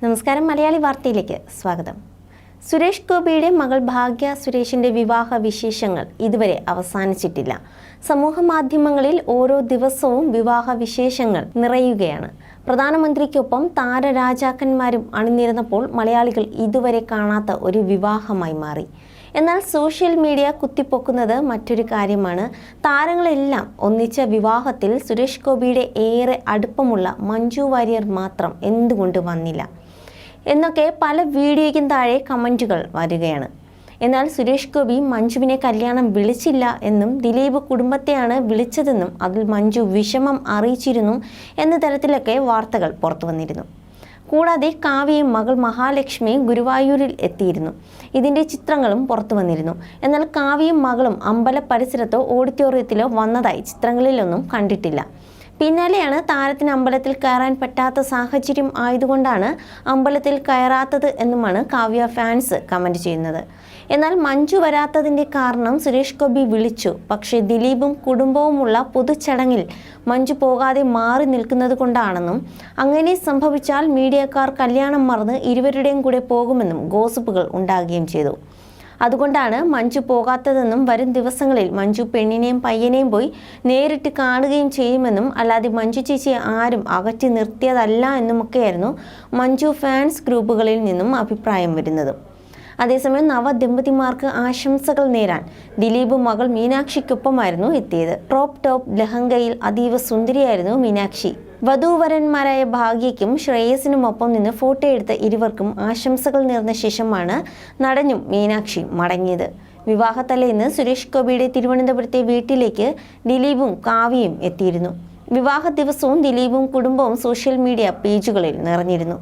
നമസ്കാരം, മലയാളി വാർത്തയിലേക്ക് സ്വാഗതം. സുരേഷ് ഗോപിയുടെ മകൾ ഭാഗ്യ സുരേഷിന്റെ വിവാഹ വിശേഷങ്ങൾ ഇതുവരെ അവസാനിച്ചിട്ടില്ല. സമൂഹ മാധ്യമങ്ങളിൽ ഓരോ ദിവസവും വിവാഹ വിശേഷങ്ങൾ നിറയുകയാണ്. പ്രധാനമന്ത്രിക്കൊപ്പം താരരാജാക്കന്മാരും അണിനിരന്നപ്പോൾ മലയാളികൾ ഇതുവരെ കാണാത്ത ഒരു വിവാഹമായി മാറി. എന്നാൽ സോഷ്യൽ മീഡിയ കുത്തിപ്പൊക്കുന്നത് മറ്റൊരു കാര്യമാണ്. താരങ്ങളെല്ലാം ഒന്നിച്ച വിവാഹത്തിൽ സുരേഷ് ഗോപിയുടെ ഏറെ അടുപ്പമുള്ള മഞ്ജു വാര്യർ മാത്രം എന്തുകൊണ്ട് വന്നില്ല എന്നൊക്കെ പല വീഡിയോയ്ക്കും താഴെ കമൻറ്റുകൾ വരികയാണ്. എന്നാൽ സുരേഷ് ഗോപി മഞ്ജുവിനെ കല്യാണം വിളിച്ചില്ല എന്നും ദിലീപ് കുടുംബത്തെയാണ് വിളിച്ചതെന്നും അതിൽ മഞ്ജു വിഷമം അറിയിച്ചിരുന്നു എന്ന തരത്തിലൊക്കെ വാർത്തകൾ പുറത്തു വന്നിരുന്നു. കൂടാതെ കാവ്യയും മകൾ മഹാലക്ഷ്മിയും ഗുരുവായൂരിൽ എത്തിയിരുന്നു. ഇതിൻ്റെ ചിത്രങ്ങളും പുറത്തു വന്നിരുന്നു. എന്നാൽ കാവ്യയും മകളും അമ്പല പരിസരത്തോ ഓഡിറ്റോറിയത്തിലോ വന്നതായി ചിത്രങ്ങളിലൊന്നും കണ്ടിട്ടില്ല. പിന്നാലെയാണ് താരത്തിന് അമ്പലത്തിൽ കയറാൻ പറ്റാത്ത സാഹചര്യം ആയതുകൊണ്ടാണ് അമ്പലത്തിൽ കയറാത്തത് എന്നുമാണ് കാവ്യ ഫാൻസ് കമൻറ്റ് ചെയ്യുന്നത്. എന്നാൽ മഞ്ജു വരാത്തതിൻ്റെ കാരണം സുരേഷ് ഗോപി വിളിച്ചു, പക്ഷേ ദിലീപും കുടുംബവുമുള്ള പൊതുചടങ്ങിൽ മഞ്ജു പോകാതെ മാറി നിൽക്കുന്നത് കൊണ്ടാണെന്നും അങ്ങനെ സംഭവിച്ചാൽ മീഡിയക്കാർ കല്യാണം മറന്ന് ഇരുവരുടെയും കൂടെ പോകുമെന്നും ഗോസിപ്പുകൾ ഉണ്ടാകുകയും ചെയ്തു. അതുകൊണ്ടാണ് മഞ്ജു പോകാത്തതെന്നും വരും ദിവസങ്ങളിൽ മഞ്ജു പെണ്ണിനെയും പയ്യനെയും പോയി നേരിട്ട് കാണുകയും ചെയ്യുമെന്നും അല്ലാതെ മഞ്ജു ചേച്ചിയെ ആരും അകറ്റി നിർത്തിയതല്ല എന്നുമൊക്കെയായിരുന്നു മഞ്ജു ഫാൻസ് ഗ്രൂപ്പുകളിൽ നിന്നും അഭിപ്രായം വരുന്നത്. അതേസമയം നവദമ്പതിമാർക്ക് ആശംസകൾ നേരാൻ ദിലീപ് മകൾ മീനാക്ഷിക്കൊപ്പമായിരുന്നു എത്തിയത്. ടോപ്പ് ലഹങ്കയിൽ അതീവ സുന്ദരിയായിരുന്നു മീനാക്ഷി. വധൂവരന്മാരായ ഭാഗ്യയ്ക്കും ശ്രേയസിനുമൊപ്പം നിന്ന് ഫോട്ടോ എടുത്ത ഇരുവർക്കും ആശംസകൾ നേർന്ന ശേഷമാണ് നടനും മീനാക്ഷി മടങ്ങിയത്. വിവാഹത്തലേന്ന് സുരേഷ് ഗോപിയുടെ തിരുവനന്തപുരത്തെ വീട്ടിലേക്ക് ദിലീപും കാവ്യയും എത്തിയിരുന്നു. വിവാഹ ദിവസവും ദിലീപും കുടുംബവും സോഷ്യൽ മീഡിയ പേജുകളിൽ നിറഞ്ഞിരുന്നു.